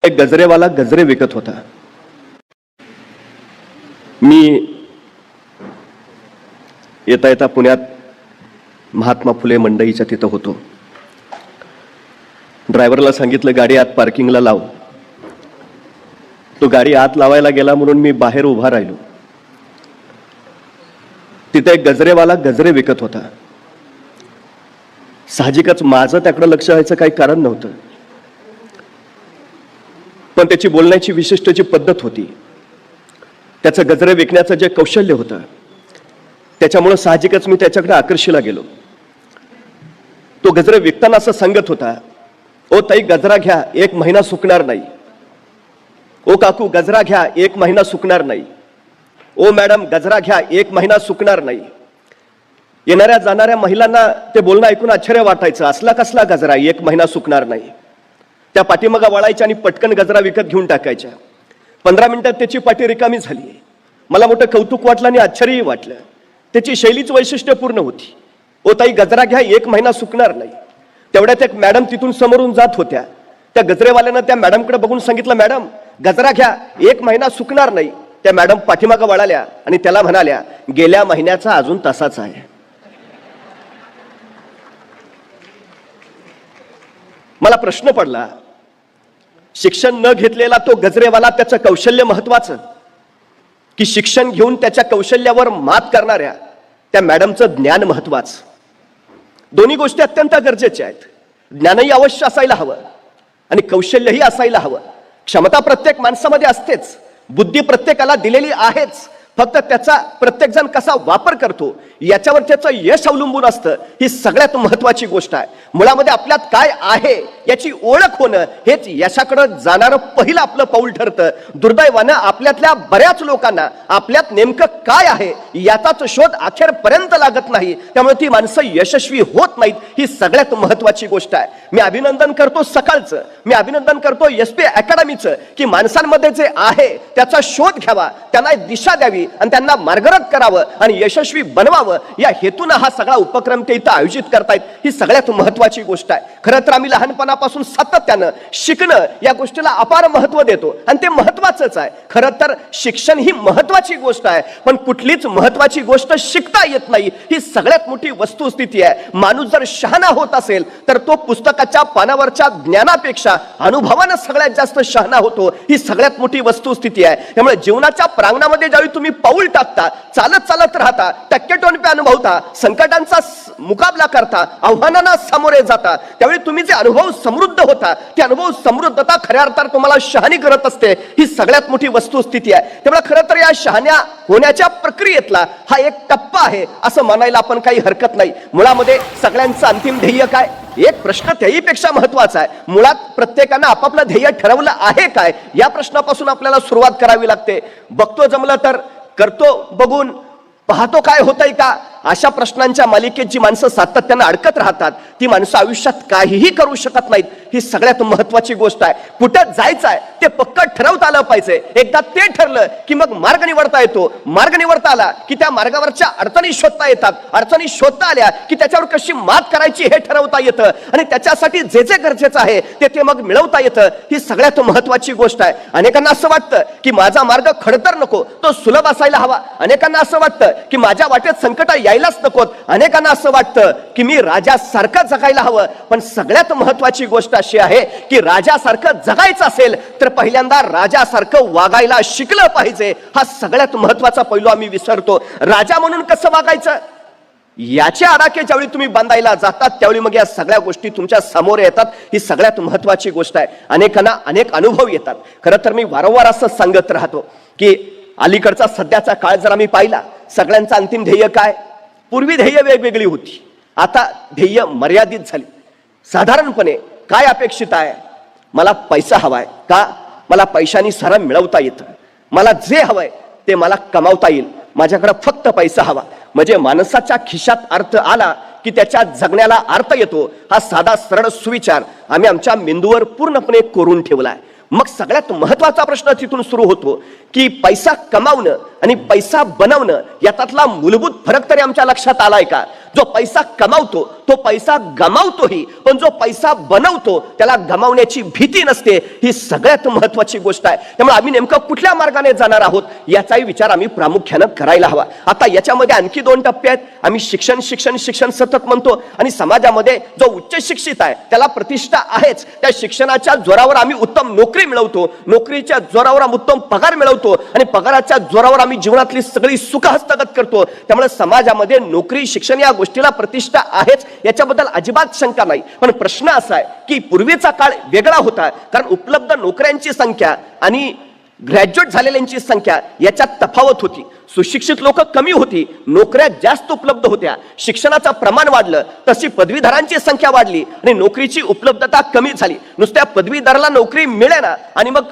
एक गजरेवाला गजरे विकत होता. मी येता येता पुण्यात महात्मा फुले मंडईच्या तिथं होतो. ड्रायव्हरला सांगितलं गाडी आत पार्किंगला लाव. तो गाडी आत लावायला गेला म्हणून मी बाहेर उभा राहिलो. तिथे एक गजरेवाला गजरे विकत होता. साहजिकच माझं त्याकडे लक्ष व्हायचं काही कारण नव्हतं, पण त्याची बोलण्याची विशिष्ट जी पद्धत होती, त्याचं गजरे विकण्याचं जे कौशल्य होतं, त्याच्यामुळे साहजिकच मी त्याच्याकडे आकर्षीला गेलो. तो गजरे विकताना असं सांगत होता, ओ ताई गजरा घ्या, 1 महिना सुकणार नाही. ओ काकू गजरा घ्या, 1 महिना सुकणार नाही. ओ मॅडम गजरा घ्या, 1 महिना सुकणार नाही. येणाऱ्या जाणाऱ्या महिलांना ते बोलणं ऐकून आश्चर्य वाटायचं. असला कसला गजरा, 1 महिना सुकणार नाही. त्या पाठीमागा वळायच्या आणि पटकन गजरा विकत घेऊन टाकायच्या. 15 मिनिटात त्याची पाठी रिकामी झाली. मला मोठं कौतुक वाटलं आणि आश्चर्यही वाटलं. त्याची शैलीच वैशिष्ट्यपूर्ण होती. ओ ताई गजरा घ्या, 1 महिना सुकणार नाही. तेवढ्यात एक मॅडम तिथून समोरून जात होत्या. त्या गजरेवाल्यानं त्या मॅडमकडे बघून सांगितलं, मॅडम गजरा घ्या, 1 महिना सुकणार नाही. त्या मॅडम पाठीमागा वळाल्या आणि त्याला म्हणाल्या, गेल्या महिन्याचा अजून तसाच आहे. मला प्रश्न पडला, शिक्षण न घेतलेला तो गजरेवाला त्याचं कौशल्य महत्वाचं की शिक्षण घेऊन त्याच्या कौशल्यावर मात करणाऱ्या त्या मॅडमचं ज्ञान महत्वाचं? दोन्ही गोष्टी अत्यंत गरजेच्या आहेत. ज्ञानही अवश्य असायला हवं आणि कौशल्यही असायला हवं. क्षमता प्रत्येक माणसामध्ये असतेच, बुद्धी प्रत्येकाला दिलेली आहेच, फक्त त्याचा प्रत्येक जण कसा वापर करतो याच्यावर त्याचं यश अवलंबून असतं. ही सगळ्यात महत्वाची गोष्ट आहे. मुळामध्ये आपल्यात काय आहे याची ओळख होणं हेच यशाकडे जाणारं पहिलं आपलं पाऊल ठरतं. दुर्दैवानं आपल्यातल्या बऱ्याच लोकांना आपल्यात नेमकं काय आहे याचाच शोध अखेरपर्यंत लागत नाही. त्यामुळे ती माणसं यशस्वी होत नाहीत. ही सगळ्यात महत्वाची गोष्ट आहे. मी अभिनंदन करतो सकाळचं, मी अभिनंदन करतो SP अकॅडमीचं की माणसांमध्ये जे आहे त्याचा शोध घ्यावा, त्यांना दिशा द्यावी आणि त्यांना मार्गरत करावं आणि यशस्वी बनवावं या हेतून हा सगळा उपक्रम ते इथं आयोजित करतायत. ही सगळ्यात महत्वाची गोष्ट आहे. खरं तर आम्ही लहानपणापासून सातत्यानं शिकणं या गोष्टीला अपार महत्व देतो आणि ते महत्वाचंच आहे. खरं तर शिक्षण ही महत्वाची गोष्ट आहे, पण कुठलीच महत्वाची गोष्ट शिकता येत नाही. ही सगळ्यात मोठी वस्तुस्थिती आहे. माणूस जर शहाणा होत असेल तर तो पुस्तकाच्या पानावरच्या ज्ञानापेक्षा अनुभवानं सगळ्यात जास्त शहाणा होतो. ही सगळ्यात मोठी वस्तुस्थिती आहे. त्यामुळे जीवनाच्या प्रांगणामध्ये ज्यावेळी तुम्ही पाऊल टाकता, चालत चालत राहता, टक्केटोन पे अनुभवता, संकटांचा मुकाबला करता, आव्हानांना सामोरे जाता, त्यावेळी तुम्ही जे अनुभव समृद्ध होता, ते अनुभव समृद्धता खऱ्या अर्थात तुम्हाला शहाणी करत असते. ही सगळ्यात मोठी वस्तुस्थिती आहे. त्यामुळे खरं तर या शहाण्या होण्याच्या प्रक्रियेतला हा एक टप्पा आहे असं म्हणायला आपण काही हरकत नाही. मुळामध्ये सगळ्यांचं अंतिम ध्येय काय? एक प्रश्न त्याहीपेक्षा महत्वाचा आहे. मुळात प्रत्येकानं आपापलं ध्येय ठरवलं आहे काय या प्रश्नापासून आपल्याला सुरुवात करावी लागते. बघतो जमलं तर करतो बघून पाहतो काय होतंय का, अशा प्रश्नांच्या मालिकेत जी माणसं सातत्यानं अडकत राहतात ती माणसं आयुष्यात काहीही करू शकत नाहीत. ही सगळ्यात महत्वाची गोष्ट आहे. कुठं जायचं आहे ते पक्क ठरवता आलं पाहिजे. एकदा ते ठरलं की मग मार्ग निवडता येतो. मार्ग निवडता आला की त्या मार्गावरच्या अडचणी शोधता येतात. अडचणी शोधता आल्या की त्याच्यावर कशी मात करायची हे ठरवता येतं आणि त्याच्यासाठी जे जे गरजेचं आहे ते मग मिळवता येतं. ही सगळ्यात महत्वाची गोष्ट आहे. अनेकांना असं वाटतं की माझा मार्ग खडतर नको, तो सुलभ असायला हवा. अनेकांना असं वाटतं की माझ्या वाटेत संकट यायलाच नकोत. अनेकांना असं वाटतं की मी राजासारखं जगायला हवं. पण सगळ्यात महत्वाची गोष्ट अशी आहे की राजासारखं जगायचं असेल तर पहिल्यांदा राजासारखं वागायला शिकलं पाहिजे. हा सगळ्यात महत्वाचा पैलू आम्ही विसरतो. राजा म्हणून कसं वागायचं याचे आडाखे ज्यावेळी तुम्ही बांधायला जातात त्यावेळी मग या सगळ्या गोष्टी तुमच्या समोर येतात. ही सगळ्यात महत्वाची गोष्ट आहे. अनेकांना अनेक अनुभव येतात. खरं तर मी वारंवार असं सांगत राहतो की अलीकडचा सध्याचा काळ जर आम्ही पाहिला, सगळ्यांचं अंतिम ध्येय काय? पूर्वी ध्येय वेगवेगळी होती, आता ध्येय मर्यादित झाली. साधारणपणे काय अपेक्षित आहे? मला पैसा हवाय का? मला पैशानी सारं मिळवता येतं. मला जे हवंय ते मला कमावता येईल. माझ्याकडे फक्त पैसा हवा. म्हणजे माणसाच्या खिशात अर्थ आला की त्याच्या जगण्याला अर्थ येतो. हा साधा सरळ सुविचार आम्ही आमच्या मेंदूवर पूर्णपणे कोरून ठेवलाय. मग सगळ्यात महत्वाचा प्रश्न तिथून सुरू होतो की पैसा कमावणं आणि पैसा बनवणं यातला मूलभूत फरक तरी आमच्या लक्षात आलाय का? जो पैसा कमावतो तो पैसा गमावतोही, पण जो पैसा बनवतो त्याला गमावण्याची भीती नसते. ही सगळ्यात महत्वाची गोष्ट आहे. त्यामुळे आम्ही नेमकं कुठल्या मार्गाने जाणार आहोत याचाही विचार आम्ही प्रामुख्यानं करायला हवा. आता याच्यामध्ये आणखी 2 टप्पे आहेत. आम्ही शिक्षण शिक्षण शिक्षण सतत म्हणतो आणि समाजामध्ये जो उच्च शिक्षित आहे त्याला प्रतिष्ठा आहेच. त्या शिक्षणाच्या जोरावर आम्ही उत्तम नोकरी मिळवतो, नोकरीच्या जोरावर आम्ही उत्तम पगार मिळवतो आणि पगाराच्या जोरावर आम्ही जीवनातली सगळी सुख हस्तगत करतो. त्यामुळे समाजामध्ये नोकरी शिक्षण या गोष्टीला प्रतिष्ठा आहेच, याच्याबद्दल अजिबात शंका नाही. पण प्रश्न असा आहे की पूर्वीचा काळ वेगळा होता, कारण उपलब्ध नोकऱ्यांची संख्या आणि ग्रॅज्युएट झालेल्यांची संख्या याच्यात तफावत होती. सुशिक्षित लोक कमी होती, नोकऱ्या जास्त उपलब्ध होत्या. शिक्षणाचं प्रमाण वाढलं तशी पदवीधरांची संख्या वाढली आणि नोकरीची उपलब्धता कमी झाली. नुसत्या पदवीधराला नोकरी मिळेना आणि मग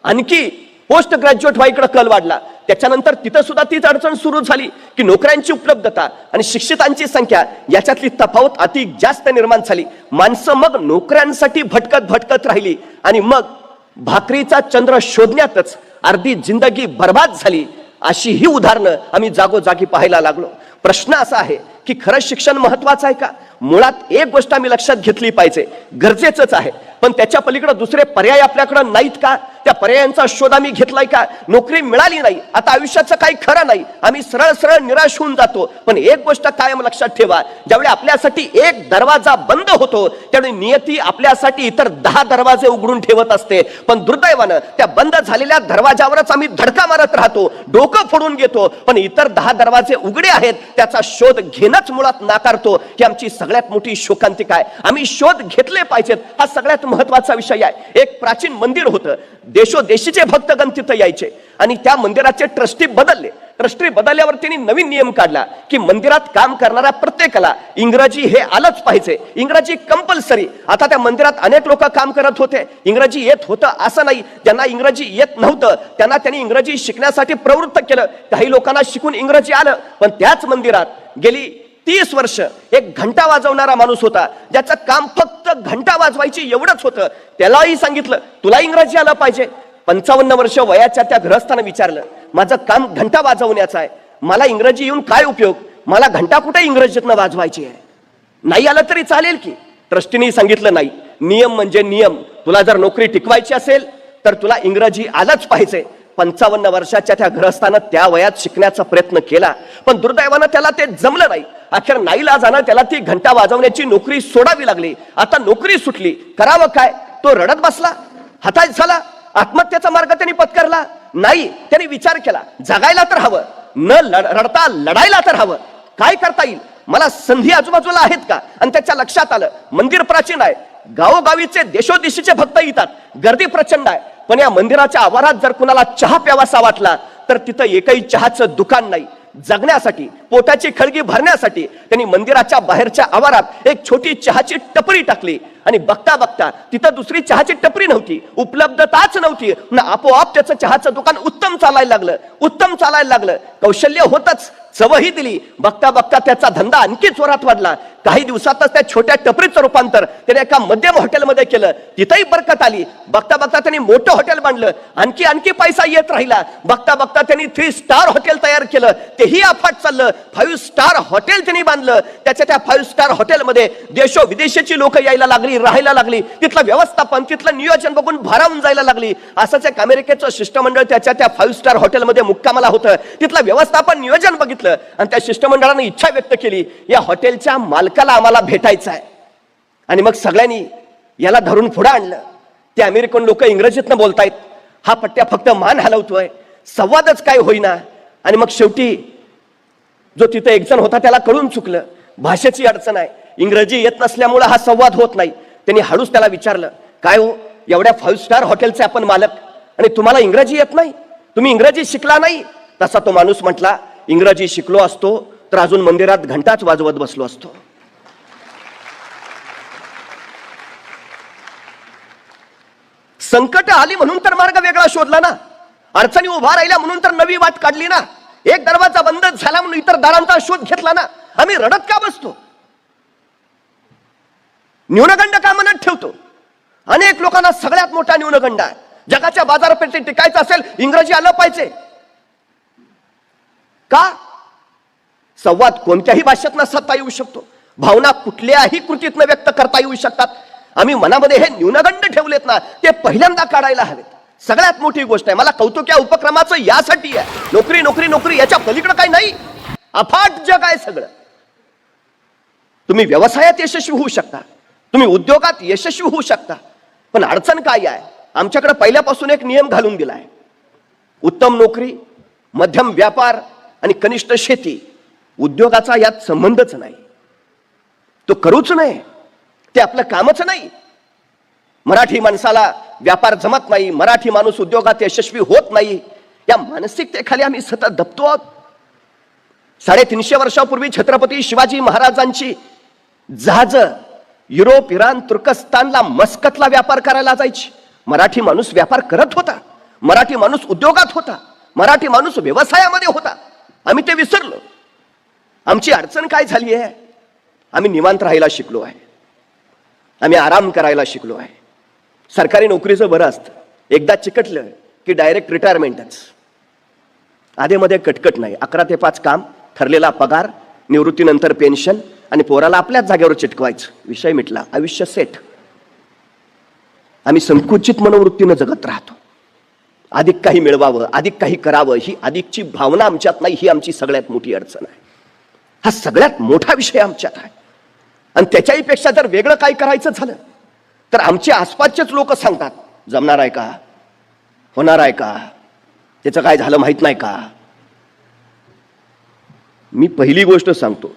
आणखी पोस्ट ग्रॅज्युएट व्हाईकडे कल वाढला. त्याच्यानंतर तिथं सुद्धा तीच अडचण सुरू झाली की नोकऱ्यांची उपलब्धता आणि शिक्षितांची संख्या याच्यातली तफावत अति जास्त निर्माण झाली. माणसं मग नोकऱ्यांसाठी भटकत भटकत राहिली आणि मग भाकरीचा चंद्र शोधण्यातच अर्धी जिंदगी बर्बाद झाली. अशी ही उदाहरणं आम्ही जागोजागी पाहायला लागलो. प्रश्न असा आहे की खरं शिक्षण महत्वाचं आहे का? मुळात एक गोष्ट आम्ही लक्षात घेतली पाहिजे, गरजेचंच आहे, पण त्याच्या पलीकडे दुसरे पर्याय आपल्याकडे नाहीत का? त्या पर्यायांचा शोध आम्ही घेतलाय का? नोकरी मिळाली नाही, आता आयुष्याचं काही खरं नाही, आम्ही सरळ सरळ निराश होऊन जातो. पण एक गोष्ट कायम लक्षात ठेवा, ज्यावेळी आपल्यासाठी एक दरवाजा बंद होतो त्यावेळी नियती आपल्यासाठी इतर 10 दरवाजे उघडून ठेवत असते. पण दुर्दैवानं त्या बंद झालेल्या दरवाजावरच आम्ही धडका मारत राहतो, डोकं फोडून घेतो, पण इतर 10 दरवाजे उघडे आहेत त्याचा शोध घेणंच मुळात नाकारतो. ही आमची सगळ्यात मोठी शोकांतिका आहे. आम्ही शोध घेतले पाहिजेत, हा सगळ्यात महत्वाचा विषय आहे. एक प्राचीन मंदिर होतं, देशोदेशीचे भक्तगण तिथं यायचे आणि त्या मंदिराचे ट्रस्टी बदलले. ट्रस्टी बदलल्यावर त्यांनी नवीन नियम काढला की मंदिरात काम करणाऱ्या प्रत्येकाला इंग्रजी हे आलंच पाहिजे, इंग्रजी कंपल्सरी. आता त्या मंदिरात अनेक लोक काम करत होते, इंग्रजी येत होतं असं नाही, ज्यांना इंग्रजी येत नव्हतं त्यांनी इंग्रजी शिकण्यासाठी प्रवृत्त केलं. काही लोकांना शिकून इंग्रजी आलं. पण त्याच मंदिरात गेली 30 वर्ष एक घंटा वाजवणारा माणूस होता, ज्याचं काम फक्त घंटा वाजवायची एवढंच होतं. त्यालाही सांगितलं तुला इंग्रजी आलं पाहिजे. 55 वर्ष वयाच्या त्या गृहस्थानं विचारलं, माझं काम घंटा वाजवण्याचं आहे, मला इंग्रजी येऊन काय उपयोग? मला घंटा कुठे इंग्रजीतनं वाजवायची आहे? नाही आलं तरी चालेल की? ट्रस्टीने सांगितलं नाही, नियम म्हणजे नियम. तुला जर नोकरी टिकवायची असेल तर तुला इंग्रजी आलंच पाहिजे. 55 वर्षाच्या त्या गृहस्थानं त्या वयात शिकण्याचा प्रयत्न केला, पण दुर्दैवानं त्याला ते जमलं नाही. अखेर नाईलाजानं त्याला ती घंटा वाजवण्याची नोकरी सोडावी लागली. आता नोकरी सुटली, करावं काय? तो रडत बसला, हताश झाला. आत्महत्येचा मार्ग त्यांनी पत्करला नाही. त्यांनी विचार केला, जगायला तर हवं, न रडता लढायला तर हवं. काय करता येईल? मला संधी आजूबाजूला आहेत का? आणि त्याच्या लक्षात आलं मंदिर प्राचीन आहे, गावोगावीचे देशोदेशीचे भक्त येतात, गर्दी प्रचंड आहे, पण या मंदिराच्या आवारात जर कुणाला चहा प्यावासा वाटला तर तिथं एकही चहाचं दुकान नाही. जगण्यासाठी, पोटाची खळगी भरण्यासाठी त्यांनी मंदिराच्या बाहेरच्या आवारात एक छोटी चहाची टपरी टाकली आणि बघता बघता तिथं दुसरी चहाची टपरी नव्हती, उपलब्धताच नव्हती. आपोआप त्याचं चहाचं दुकान उत्तम चालायला लागलं. कौशल्य होतच, चवही दिली. बघता बघता त्याचा धंदा आणखी जोरात वाढला. काही दिवसातच त्या छोट्या टपरीचं रूपांतर त्याने एका मध्यम हॉटेलमध्ये केलं, तिथंही बरकत आली. बघता बघता त्यांनी मोठं हॉटेल बांधलं, आणखी पैसा येत राहिला. बघता बघता त्यांनी 3 स्टार हॉटेल तयार केलं, तेही अफाट चाललं. 5 स्टार हॉटेल त्यांनी बांधलं. त्या 5 स्टार हॉटेलमध्ये देशो विदेशाची लोक यायला लागली, राहायला लागली. तिथलं व्यवस्थापन, तिथलं नियोजन बघून भारावून जायला लागली. असंच एक अमेरिकेचं शिष्टमंडळ त्या 5 स्टार हॉटेलमध्ये मुक्कामाला होतं. तिथलं व्यवस्थापन, नियोजन बघितलं आणि त्या शिष्टमंडळाने इच्छा व्यक्त केली, या हॉटेलच्या मालकाला आम्हाला भेटायचं आहे. आणि मग सगळ्यांनी याला धरून पुढे आणलं. ते अमेरिकन लोक इंग्रजीतनं बोलतायत, हा पट्ट्या फक्त मान हलवतोय, संवादच काय होईना. आणि मग शेवटी जो तिथे एक जण होता त्याला कळून चुकलं, भाषेची अडचण आहे, इंग्रजी येत नसल्यामुळे हा संवाद होत नाही. त्यांनी हळूच त्याला विचारलं, काय हो, एवढ्या 5 स्टार हॉटेलचे आपण मालक आणि तुम्हाला इंग्रजी येत नाही? तुम्ही इंग्रजी शिकला नाही? तसा तो माणूस म्हटला, इंग्रजी शिकलो असतो तर अजून मंदिरात घंटाच वाजवत बसलो असतो. संकट आली म्हणून तर मार्ग वेगळा शोधला ना, अडचणी उभा राहिल्या म्हणून तर नवी वाट काढली ना, एक दरवाजा बंद झाला म्हणून इतर दारांचा शोध घेतला ना. आम्ही रडत का बसतो? न्यूनगंड का मनात ठेवतो? अनेक लोकांना सगळ्यात मोठा न्यूनगंड आहे, जगाच्या बाजारपेठेत टिकायचं असेल इंग्रजी आलं पाहिजे. का? संवाद कोणत्याही भाषेत साधता येऊ शकतो. भावना कुठल्याही कृतीतनं व्यक्त करता येऊ शकतात. आम्ही मनामध्ये हे न्यूनगंड ठेवलेत ना, ते पहिल्यांदा काढायला हवेत. सगळ्यात मोठी गोष्ट आहे. मला कौतुक या उपक्रमाचं यासाठी आहे. नोकरी नोकरी नोकरी याच्या पलीकडे काही नाही. अफाट जग आहे सगळं. तुम्ही व्यवसायात यशस्वी होऊ शकता, तुम्ही उद्योगात यशस्वी होऊ शकता, पण अडचण काय आहे? आमच्याकडे पहिल्यापासून एक नियम घालून दिलाय. उत्तम नोकरी, मध्यम व्यापार आणि कनिष्ठ शेती. उद्योगाचा यात संबंधच नाही. तो करूच नाही, ते आपलं कामच नाही. मराठी माणसाला व्यापार जमत नाही, मराठी माणूस उद्योगात यशस्वी होत नाही, या मानसिकतेखाली आम्ही सतत दबतो आहोत. 350 वर्षापूर्वी छत्रपती शिवाजी महाराजांची जहाज युरोप, इराण, तुर्कस्तानला, मस्कतला व्यापार करायला जायची. मराठी माणूस व्यापार करत होता, मराठी माणूस उद्योगात होता, मराठी माणूस व्यवसायामध्ये होता. आम्ही ते विसरलो. आमची अडचण काय झाली आहे? आम्ही निवांत राहायला शिकलो आहे, आम्ही आराम करायला शिकलो आहे. सरकारी नोकरीचं बरं असतं, एकदा चिकटलं की डायरेक्ट रिटायरमेंटच. आधेमध्ये कटकट नाही. 11 ते 5 काम, ठरलेला पगार, निवृत्तीनंतर पेन्शन आणि पोराला आपल्याच जागेवर चिटकवायचं. विषय मिटला, आयुष्य सेट. आम्ही संकुचित मनोवृत्तीनं जगत राहतो. अधिक काही मिळवावं, अधिक काही करावं, ही अधिकची भावना आमच्यात नाही. ही आमची सगळ्यात मोठी अडचण आहे. हा सगळ्यात मोठा विषय आमच्यात आहे. आणि त्याच्याही पेक्षा जर वेगळं काही करायचं झालं तर आमचे आसपासचेच लोक सांगतात, जमणार आहे का, होणार आहे का, त्याचं काय झालं माहित नाही का. मी पहिली गोष्ट सांगतो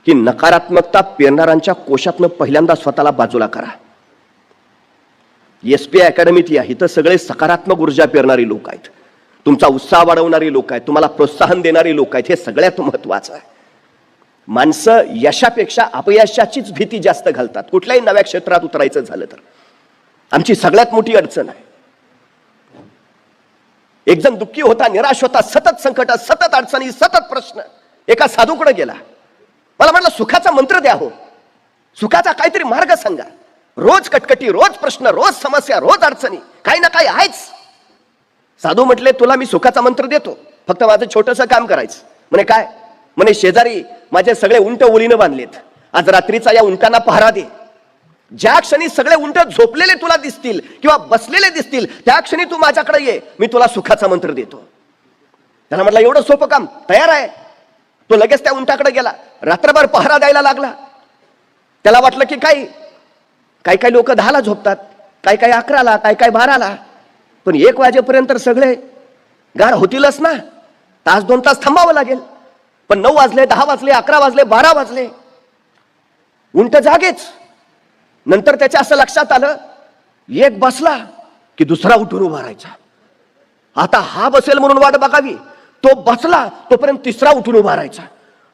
की नकारात्मकता पेरणाऱ्यांच्या कोशातनं पहिल्यांदा स्वतःला बाजूला करा. SPI अकॅडमीत या, इथं सगळे सकारात्मक ऊर्जा पेरणारी लोक आहेत, तुमचा उत्साह वाढवणारी लोक आहेत, तुम्हाला प्रोत्साहन देणारी लोक आहेत. हे सगळ्यात महत्वाचं आहे. माणसं यशापेक्षा अपयशाचीच भीती जास्त घालतात कुठल्याही नव्या क्षेत्रात उतरायचं झालं तर. आमची सगळ्यात मोठी अडचण आहे. एक जण दुःखी होता, निराश होता, सतत संकट, सतत अडचणी, सतत प्रश्न. एका साधूकडे गेला, मला म्हटलं सुखाचा मंत्र द्या हो, सुखाचा काहीतरी मार्ग सांगा. रोज कटकटी, रोज प्रश्न, रोज समस्या, रोज अडचणी, काही ना काही आहेच. साधू म्हटले, तुला मी सुखाचा मंत्र देतो, फक्त माझं छोटंसं काम करायचं. म्हणे काय? म्हणे शेजारी माझे सगळे उंट ओळीनं बांधलेत, आज रात्रीचा या उंटांना पहारा दे. ज्या क्षणी सगळे उंट झोपलेले तुला दिसतील किंवा बसलेले दिसतील, त्या क्षणी तू माझ्याकडे ये, मी तुला सुखाचा मंत्र देतो. त्याला म्हटलं एवढं सोपं काम, तयार आहे. तो लगेच त्या उंटाकडे गेला, रात्रभर पहारा द्यायला लागला. त्याला वाटलं की काही काही लोक 10ला झोपतात, काही 11ला, काही 12ला, पण 1 वाजेपर्यंत सगळे गाढ होतीलच ना. 1-2 तास थांबावं लागेल. पण 9 वाजले, 10 वाजले, 11 वाजले, 12 वाजले, उंट जागेच. नंतर त्याच्या असं लक्षात आलं, एक बसला की दुसरा उठून उभा राहायचा. आता हा बसेल म्हणून वाट बघावी, तो बसला तोपर्यंत तिसरा उठून उभा राहायचा.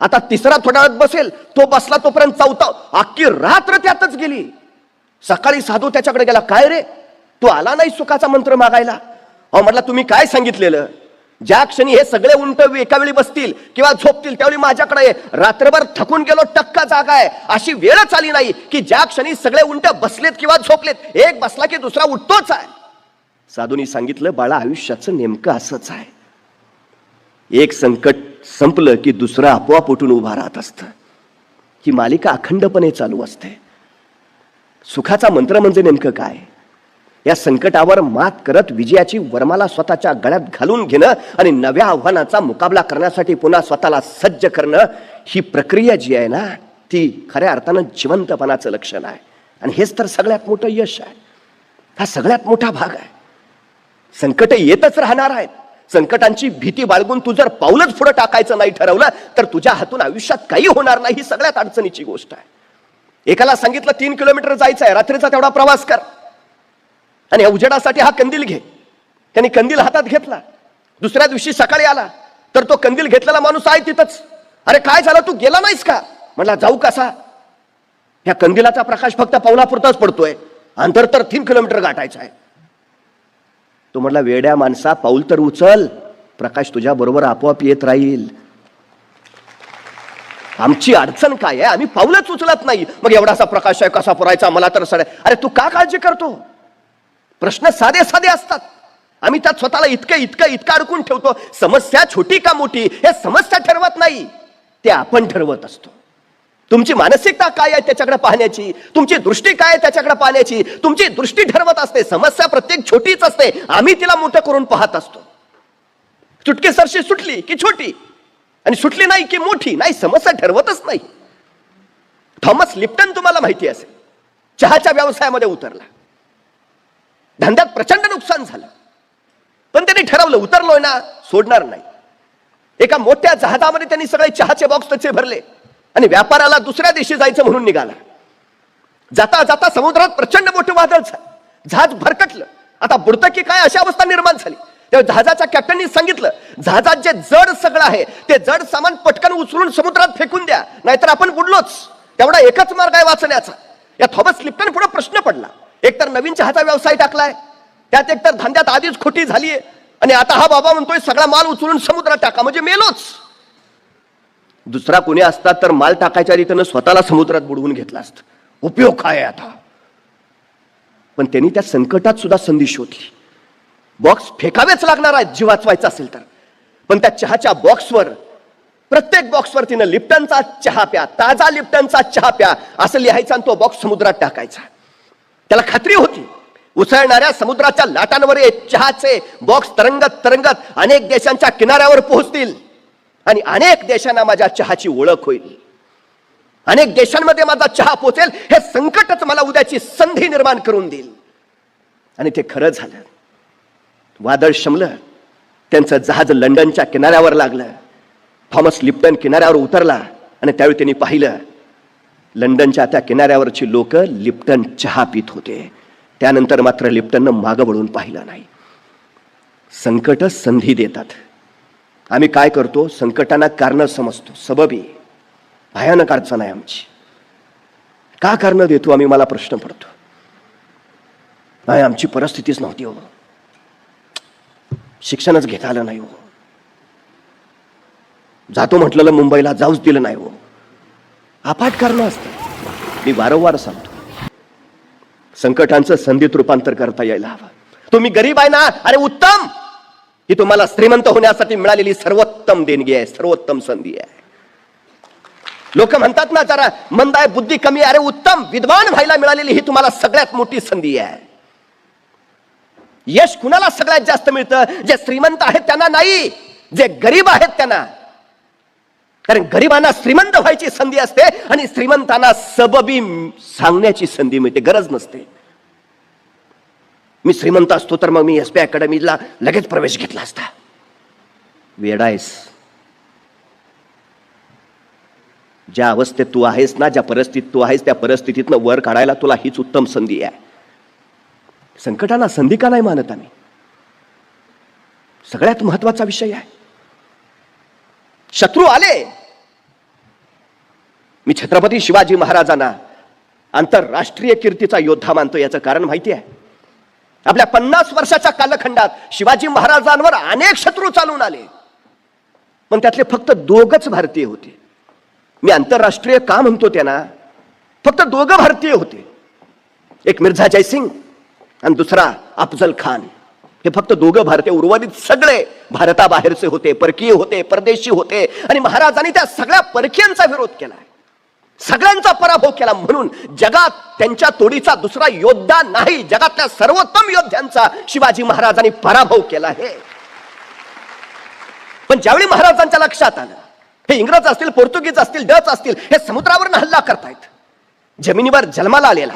आता तिसरा थोड्या वेळात बसेल, तो बसला तोपर्यंत चौथा. अख्खी रात्र त्यातच गेली. सकाळी साधू त्याच्याकडे गेला, काय रे, तू आला नाही सुखाचा मंत्र मागायला? अहो म्हटलं, तुम्ही काय सांगितलेलं? ज्या क्षणी हे सगळे उंट एका वेळी बसतील किंवा झोपतील त्यावेळी माझ्याकडे ये. रात्रभर थकून गेलो, टक्का जागा आहे, अशी वेळच आली नाही की ज्या क्षणी सगळे उंट बसलेत किंवा झोपलेत, एक बसला की दुसरा उठतोच आहे. साधूंनी सांगितलं, बाळा, आयुष्याचं नेमकं असंच आहे. एक संकट संपलं की दुसरं आपोआप उठून उभा राहत असतं. ही मालिका अखंडपणे चालू असते. सुखाचा मंत्र म्हणजे नेमकं काय? या संकटावर मात करत विजयाची वरमाला स्वतःच्या गळ्यात घालून घेणं आणि नव्या आव्हानाचा मुकाबला करण्यासाठी पुन्हा स्वतःला सज्ज करणं, ही प्रक्रिया जी आहे ना, ती खऱ्या अर्थानं जिवंतपणाचं लक्षण आहे. आणि हेच तर सगळ्यात मोठं यश आहे. हा सगळ्यात मोठा भाग आहे. संकट येतच राहणार आहेत. संकटांची भीती बाळगून तू जर पाऊलच पुढे टाकायचं नाही ठरवलं तर तुझ्या हातून आयुष्यात काही होणार नाही. ही सगळ्यात अडचणीची गोष्ट आहे. एकाला सांगितलं 3 किलोमीटर जायचं आहे, रात्रीचा तेवढा प्रवास कर आणि उजेडासाठी हा कंदील घे. त्यांनी कंदील हातात घेतला. दुसऱ्या दिवशी सकाळी आला तर तो कंदील घेतलेला माणूस आहे तिथंच. अरे काय झालं, तू गेला नाहीस का? म्हटला, जाऊ कसा? या कंदिलाचा प्रकाश फक्त पावलापुरताच पडतोय, अंतर तर 3 किलोमीटर गाठायचं आहे. तो म्हटला, वेड्या माणसा, पाऊल तर उचल, प्रकाश तुझ्या बरोबर आपोआप येत राहील. आमची अडचण काय आहे? आम्ही पाऊलच उचलत नाही. मग एवढासा प्रकाश आहे, कसा पुरायचा, मला तर सडे. अरे तू का काळजी करतो? प्रश्न साधे साधे असतात. आम्ही त्यात स्वतःला इतकं अडकून ठेवतो. समस्या छोटी का मोठी हे समस्या ठरवत नाही, ते आपण ठरवत असतो. तुमची मानसिकता काय आहे त्याच्याकडे पाहण्याची, तुमची दृष्टी काय आहे त्याच्याकडे पाहण्याची. तुमची दृष्टी ठरवत असते. समस्या प्रत्येक छोटीच असते, आम्ही तिला मोठं करून पाहत असतो. चुटकी सरशी सुटली की छोटी, आणि सुटली नाही की मोठी. नाही, समस्या ठरवतच नाही. थॉमस लिप्टन तुम्हाला माहिती असेल, चहाच्या व्यवसायामध्ये उतरला. धंद्यात प्रचंड नुकसान झालं, पण त्यांनी ठरवलं उतरलोय ना, सोडणार नाही. एका मोठ्या जहाजामध्ये त्यांनी सगळे चहाचे बॉक्स त्याचे भरले आणि व्यापाराला दुसऱ्या देशी जायचं म्हणून निघाला. जाता जाता समुद्रात प्रचंड मोठं वादळ झालं, जहाज भरकटलं. आता बुडतं की काय अशी अवस्था निर्माण झाली. तेव्हा जहाजाच्या कॅप्टननी सांगितलं, जहाजात जे जड सगळं आहे ते जड सामान पटकन उचलून समुद्रात फेकून द्या, नाहीतर आपण बुडलोच. तेवढा एकच मार्ग आहे वाचण्याचा. या थॉमस लिप्टन पुढे प्रश्न पडला, एकतर नवीन चहाचा व्यवसाय टाकलाय, त्यात एकतर धंद्यात आधीच खोटी झालीये, आणि आता हा बाबा म्हणतोय सगळा माल उचलून समुद्रात टाका, म्हणजे मेलोच. दुसरा कोणी असता तर माल टाकायच्या रीतीनं स्वतःला समुद्रात बुडवून घेतला असत. उपयोग काय आता. पण त्यांनी त्या संकटात सुद्धा संधी शोधली. बॉक्स फेकावेच लागणार आहे जीव वाचवायचा असेल तर. पण त्या चहाच्या बॉक्सवर, प्रत्येक बॉक्सवर तिनं लिप्टनचा चहा प्या, ताजा लिप्टनचा चहा प्या असं लिहायचं, आणि तो बॉक्स समुद्रात टाकायचा. त्याला खात्री होती उसळणाऱ्या समुद्राच्या लाटांवर चहाचे बॉक्स तरंगत तरंगत अनेक देशांच्या किनाऱ्यावर पोहोचतील, आणि अनेक देशांना माझ्या चहाची ओळख होईल. अनेक देशांमध्ये माझा चहा पोहोचेल. हे संकटच मला उद्याची संधी निर्माण करून देईल. आणि ते खरं झालं. वादळ शमलं, त्यांचं जहाज लंडनच्या किनाऱ्यावर लागलं. थॉमस लिप्टन किनाऱ्यावर उतरला, आणि त्यावेळी त्यांनी पाहिलं लंडनच्या त्या किनाऱ्यावरची लोक लिप्टन चहा पित होते. त्यानंतर मात्र लिप्टननं मागं वळून पाहिलं नाही. संकट संधी देतात. आम्ही काय करतो, संकटांना कारण समजतो, सबबी. भयानक अडचण आहे आमची. का कारण देतो आम्ही, मला प्रश्न पडतो. नाही, आमची परिस्थितीच नव्हती हो, शिक्षणच घेता आलं नाही हो, जातो म्हटलेलं मुंबईला जाऊच दिलं नाही हो. अफाट कारणं असतात. मी वारंवार सांगतो, संकटांचं संधीत रूपांतर करता यायला हवं. तुम्ही गरीब आहे ना, अरे उत्तम. ही तुम्हाला श्रीमंत होण्यासाठी मिळालेली सर्वोत्तम देणगी आहे, सर्वोत्तम संधी आहे. लोक म्हणतात ना जरा मंद आहे, बुद्धी कमी आहे. अरे उत्तम, विद्वान व्हायला मिळालेली ही तुम्हाला सगळ्यात मोठी संधी आहे. यश कुणाला सगळ्यात जास्त मिळतं, जे श्रीमंत आहेत त्यांना नाही, जे गरीब आहेत त्यांना. कारण गरिबांना श्रीमंत व्हायची संधी असते, आणि श्रीमंतांना सबबी सांगण्याची संधी मिळते, गरज नसते. मी श्रीमंत असतो तर मग मी SPI अकॅडमीला लगेच प्रवेश घेतला असता. वेडायस. ज्या अवस्थेत तू आहेस ना, ज्या परिस्थितीत तू आहेस, त्या परिस्थितीतनं वर काढायला तुला हीच उत्तम संधी आहे. संकटांना संधी का नाही मानत आम्ही? सगळ्यात महत्वाचा विषय आहे. शत्रू आले. मी छत्रपती शिवाजी महाराजांना आंतरराष्ट्रीय कीर्तीचा योद्धा मानतो. याचं कारण माहिती आहे, आपल्या 50 वर्षाच्या कालखंडात शिवाजी महाराजांवर अनेक शत्रू चालून आले, पण त्यातले फक्त 2च भारतीय होते. मी आंतरराष्ट्रीय का म्हणतो त्यांना, फक्त 2 भारतीय होते. एक मिर्झा जयसिंग आणि दुसरा अफजल खान. हे फक्त 2 भारतीय, उर्वरित सगळे भारताबाहेरचे होते, परकीय होते, परदेशी होते. आणि महाराजांनी त्या सगळ्या परकीयांचा विरोध केला, सगळ्यांचा पराभव केला. म्हणून जगात त्यांच्या तोडीचा दुसरा योद्धा नाही. जगातल्या सर्वोत्तम योद्ध्यांचा शिवाजी महाराजांनी पराभव केला आहे. पण ज्यावेळी महाराजांच्या लक्षात आलं, हे इंग्रज असतील, पोर्तुगीज असतील, डच असतील, हे समुद्रावर हल्ला करतायत. जमिनीवर जन्माला आलेला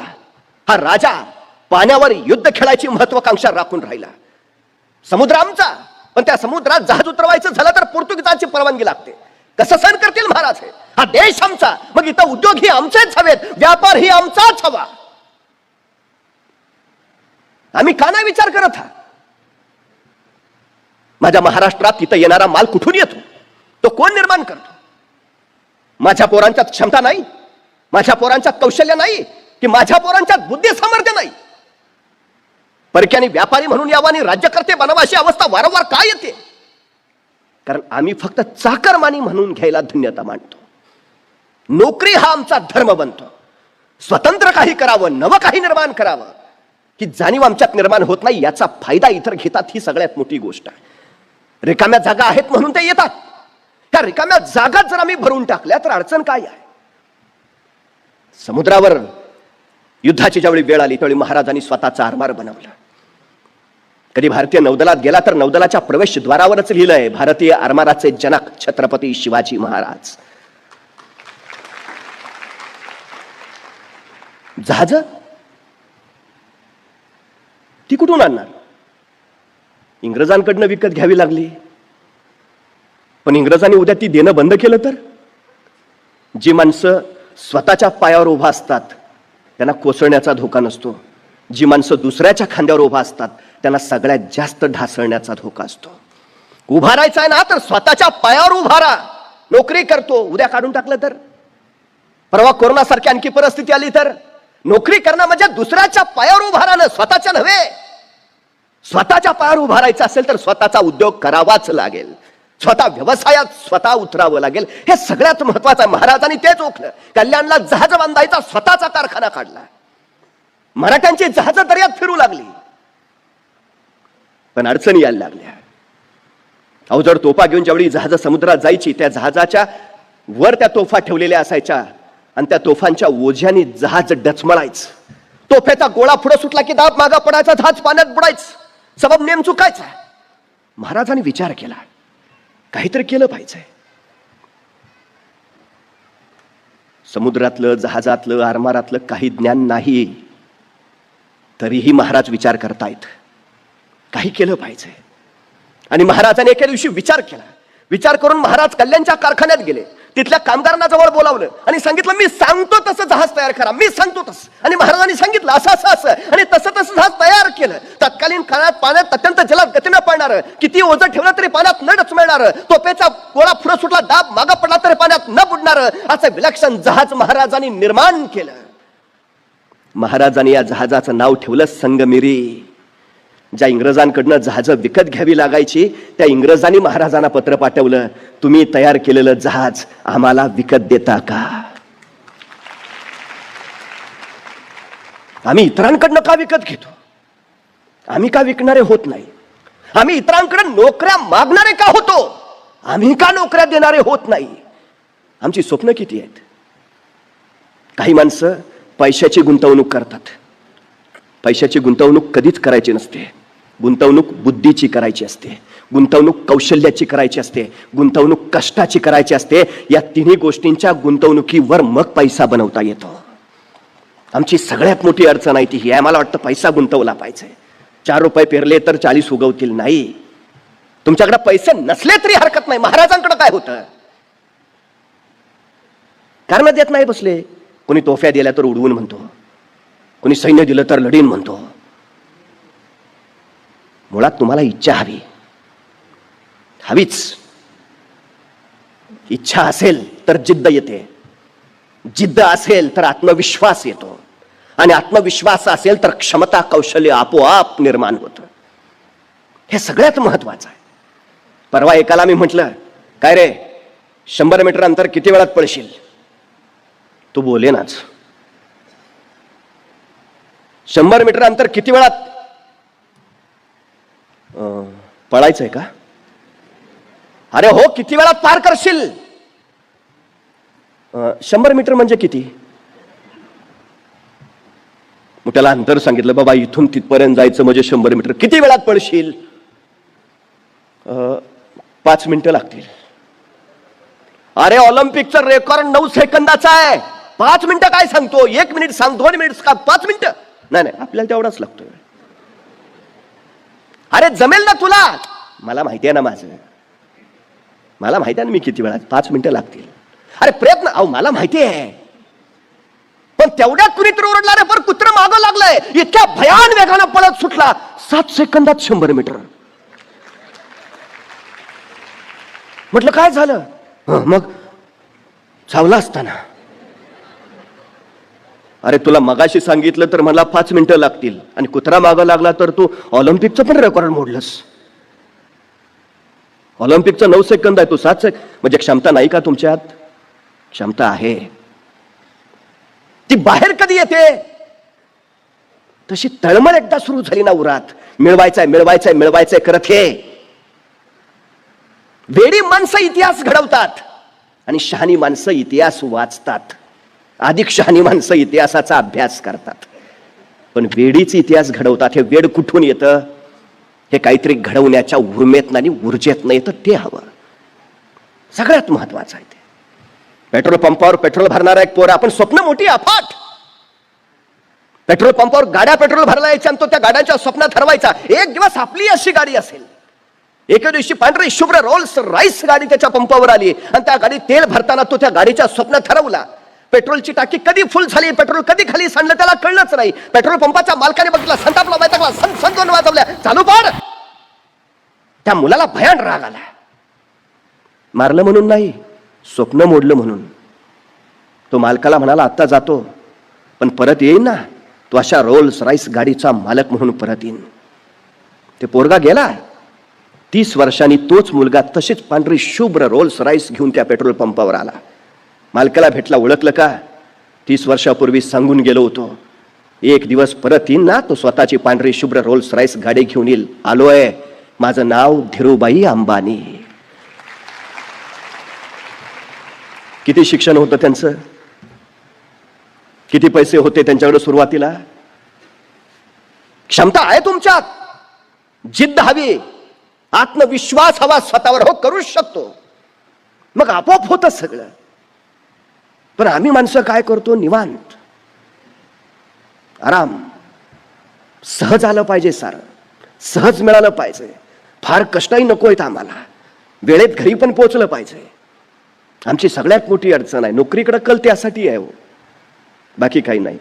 हा राजा पाण्यावर युद्ध खेळायची महत्वाकांक्षा राखून राहिला. समुद्र आमचा, पण त्या समुद्रात जहाज उतरवायचं झालं तर पोर्तुगीजांची परवानगी लागते. कसं सहन करतील महाराज? हा देश आमचा, मग इथं उद्योग ही आमचेच हवेत, व्यापार ही आमचाच हवा. आम्ही का नाही विचार करत? माझ्या महाराष्ट्रात इथं येणारा माल कुठून येतो, तो कोण निर्माण करतो? माझ्या पोरांच्यात क्षमता नाही, माझ्या पोरांच्यात कौशल्य नाही, की माझ्या पोरांच्यात बुद्धी सामर्थ्य नाही? परक्याने व्यापारी म्हणून यावं आणि राज्यकर्ते बनावं अशी अवस्था वारंवार का येते? कारण आम्ही फक्त चाकरमानी म्हणून घ्यायला धन्यता मानतो. नोकरी हा आमचा धर्म बनतो. स्वतंत्र काही करावं, नवं काही निर्माण करावं ही जाणीव आमच्यात निर्माण होत नाही. याचा फायदा इतर घेतात, ही सगळ्यात मोठी गोष्ट आहे. रिकाम्या जागा आहेत म्हणून ते येतात. त्या रिकाम्या जागा जर आम्ही भरून टाकल्या तर अडचण काय आहे? समुद्रावर युद्धाची ज्यावेळी वेळ आली त्यावेळी महाराजांनी स्वतःचा आरमार बनवला. कधी भारतीय नौदलात गेला तर नौदलाच्या प्रवेशद्वारावरच लिहिलंय भारतीय आरमाराचे जनक छत्रपती शिवाजी महाराज. जहाज ती कुठून आणणार? इंग्रजांकडनं विकत घ्यावी लागली. पण इंग्रजांनी उद्या ती देणं बंद केलं तर? जी माणसं स्वतःच्या पायावर उभा असतात त्यांना कोसळण्याचा धोका नसतो. जी माणसं दुसऱ्याच्या खांद्यावर उभा असतात त्यांना सगळ्यात जास्त ढासळण्याचा धोका असतो. उभा राहायचा आहे ना तर स्वतःच्या पायावर उभा राहा. नोकरी करतो, उद्या काढून टाकलं तर? परवा कोरोना सारखी आणखी परिस्थिती आली तर? नोकरी करणं म्हणजे दुसऱ्याच्या पायावर उभा राहणं, स्वतःच्या नव्हे. स्वतःच्या पायावर उभा राहायचं असेल तर स्वतःचा उद्योग करावाच लागेल. स्वतः व्यवसायात स्वतः उतरावं लागेल. हे सगळ्यात महत्वाचं. महाराजांनी तेच ओळखलं. कल्याणला जहाज बांधायचा स्वतःचा कारखाना काढला. मराठ्यांची जहाज दर्यात फिरू लागली. पण अडचणी यायला लागल्या. अवजड तोफा घेऊन ज्यावेळी जहाज समुद्रात जायची त्या जहाजाच्या वर त्या तोफा ठेवलेल्या असायच्या आणि त्या तोफांच्या ओझ्याने जहाज डचमळायचं. तोफेचा गोळा पुढे सुटला की दाब मागा पडायचा, जहाज पाण्यात बुडायचं. सबब नेम चुकायचा. महाराजांनी विचार केला काहीतरी केलं पाहिजे. समुद्रातलं, जहाजातलं, आरमारातलं काही ज्ञान नाही तरीही महाराज विचार करतायत काही केलं पाहिजे. आणि महाराजांनी एके दिवशी विचार केला. विचार करून महाराज कल्याणच्या कारखान्यात गेले. तिथल्या कामगारांना जवळ बोलावलं आणि सांगितलं मी सांगतो तसं जहाज तयार करा, मी सांगतो तसं. आणि महाराजांनी सांगितलं असं असं असं आणि तसं तसं जहाज तयार केलं. तत्कालीन काळात पाण्यात अत्यंत जलद गतीनं पडणार, किती ओझं ठेवलं तरी पाण्यात न डचमळणार, तोफेचा गोळा पुढे सुटला दाब मागा पडला तरी पाण्यात न बुडणार असं विलक्षण जहाज महाराजांनी निर्माण केलं. महाराजांनी या जहाजाचं नाव ठेवलं संगमिरी. ज्या इंग्रजांकडनं जहाज विकत घ्यावी लागायची त्या इंग्रजांनी महाराजांना पत्र पाठवलं तुम्ही तयार केलेलं जहाज आम्हाला विकत देता का? आम्ही इतरांकडनं का विकत घेतो? आम्ही का विकणारे होत नाही? आम्ही इतरांकडे नोकऱ्या मागणारे का होतो? आम्ही का नोकऱ्या देणारे होत नाही? आमची स्वप्न किती आहेत? काही माणसं पैशाची गुंतवणूक करतात. पैशाची गुंतवणूक कधीच करायची नसते. गुंतवणूक बुद्धीची करायची असते. गुंतवणूक कौशल्याची करायची असते. गुंतवणूक कष्टाची करायची असते. या तिन्ही गोष्टींच्या गुंतवणुकीवर मग पैसा बनवता येतो. आमची सगळ्यात मोठी अडचण आहे ती ही आहे. मला वाटतं पैसा गुंतवला पाहिजे. 4 रुपये पेरले तर 40 उगवतील नाही. तुमच्याकडे पैसे नसले तरी हरकत नाही. महाराजांकडे काय होतं? कारण देत नाही बसले. कोणी तोफ्या दिल्या तर उडवून म्हणतो, कोणी सैन्य दिलं तर लढीन म्हणतो. मुळात तुम्हाला इच्छा हवीच. इच्छा असेल तर जिद्द येते. जिद्द असेल तर आत्मविश्वास येतो. आणि आत्मविश्वास असेल तर क्षमता कौशल्य आपोआप निर्माण होतं. हे सगळ्यात महत्वाचं आहे. परवा एकाला मी म्हटलं काय रे 100 मीटर अंतर किती वेळात पळशील? तो बोले नाच. 100 मीटर अंतर किती वेळात पळायचंय का? अरे हो किती वेळात पार करशील? 100 मीटर म्हणजे किती? मग त्याला अंतर सांगितलं बाबा इथून तिथपर्यंत जायचं म्हणजे 100 मीटर. किती वेळात पळशील? 5 मिनिटं लागतील. अरे ऑलिम्पिकचं रेकॉर्ड 9 सेकंदाचा आहे. 5 मिनिटं काय सांगतो? 1 मिनिट सांग, 2 मिनिट का 5 मिनिटं? नाही आपल्याला तेवढाच लागतोय. अरे जमेल ना तुला? मला माहिती आहे ना माझं. मला माहिती आहे ना मी किती वेळात 5 मिनिटं लागतील. अरे प्रयत्न मला माहिती आहे. पण तेवढ्यात कुणी तर ओरडला रे पण कुत्र मागं लागलंय. इतक्या भयान वेगानं पळत सुटला 7 सेकंदात 100 मीटर. म्हटलं काय झालं? मग चावला असताना. अरे तुला मगाशी सांगितलं तर मला 5 मिनिटं लागतील आणि कुत्रा मागं लागला तर तू ऑलिम्पिकचं पण रेकॉर्ड मोडलंस. ऑलिम्पिकचं 9 सेकंद आहे, तू 7 सेकंद. म्हणजे क्षमता नाही का तुमच्यात? क्षमता आहे. ती बाहेर कधी येते? तशी तळमळ एकदा सुरू झाली ना उरात, मिळवायचंय मिळवायचंय मिळवायचंय करत हे वेडी माणसं इतिहास घडवतात आणि शहाणी माणसं इतिहास वाचतात. अधिक शहाणी माणसं इतिहासाचा अभ्यास करतात, पण वेडीच इतिहास घडवतात. हे वेड कुठून येतं? हे काहीतरी घडवण्याच्या उर्मेतनं आणि ऊर्जेतनं येतं, ते हवं. सगळ्यात महत्वाचं आहे ते. पेट्रोल पंपावर पेट्रोल भरणारा एक पोर, आपण स्वप्न मोठी अफाट. पेट्रोल पंपावर गाड्या पेट्रोल भरला यायच्या आणि तो त्या गाड्याच्या स्वप्नात ठरवायचा एक दिवस आपली अशी गाडी असेल. एके दिवशी पांढरी शुभ्र रोल्स राईस गाडी त्याच्या पंपावर आली आणि त्या गाडीत तेल भरताना तो त्या गाडीच्या स्वप्नात ठरवला. पेट्रोलची टाकी कधी फुल झाली, पेट्रोल कधी खाली सांडलं त्याला कळलंच नाही. पेट्रोल पंपाच्या मालकाने बघितला, संतापला, वैतागला, सन दोन वाजवल्या, चालू पाड. त्या मुलाला भयान राग आला. मारलं म्हणून नाही, स्वप्न मोडलं म्हणून. तो मालकाला म्हणाला, आत्ता जातो पण परत येईन ना, तो अशा रोल्स राईस गाडीचा मालक म्हणून परत येईन. ते पोरगा गेला. 30 वर्षांनी तोच मुलगा तशीच पांढरी शुभ्र रोल्स राईस घेऊन त्या पेट्रोल पंपावर आला. मालकाला भेटला, ओळखलं का? 30 वर्षापूर्वी सांगून गेलो होतो, एक दिवस परत येईन ना, तो स्वतःची पांढरी शुभ्र रोल्स राईस गाडी घेऊन येईल. आलोय, माझं नाव धीरूभाई अंबानी. किती शिक्षण होतं त्यांचं? किती पैसे होते त्यांच्याकडे सुरुवातीला? क्षमता आहे तुमच्यात, जिद्द हवी, आत्मविश्वास हवा स्वतःवर. हो, करूच शकतो, मग आपोआप होतं सगळं. पण आम्ही माणसं काय करतो? निवांत, आराम, सहज आलं पाहिजे, सारं सहज मिळालं पाहिजे, फार कष्टही नको आहेत आम्हाला, वेळेत घरी पण पोहोचलं पाहिजे. आमची सगळ्यात मोठी अडचण आहे. नोकरीकडे कल त्यासाठी आहे हो, बाकी काही नाही.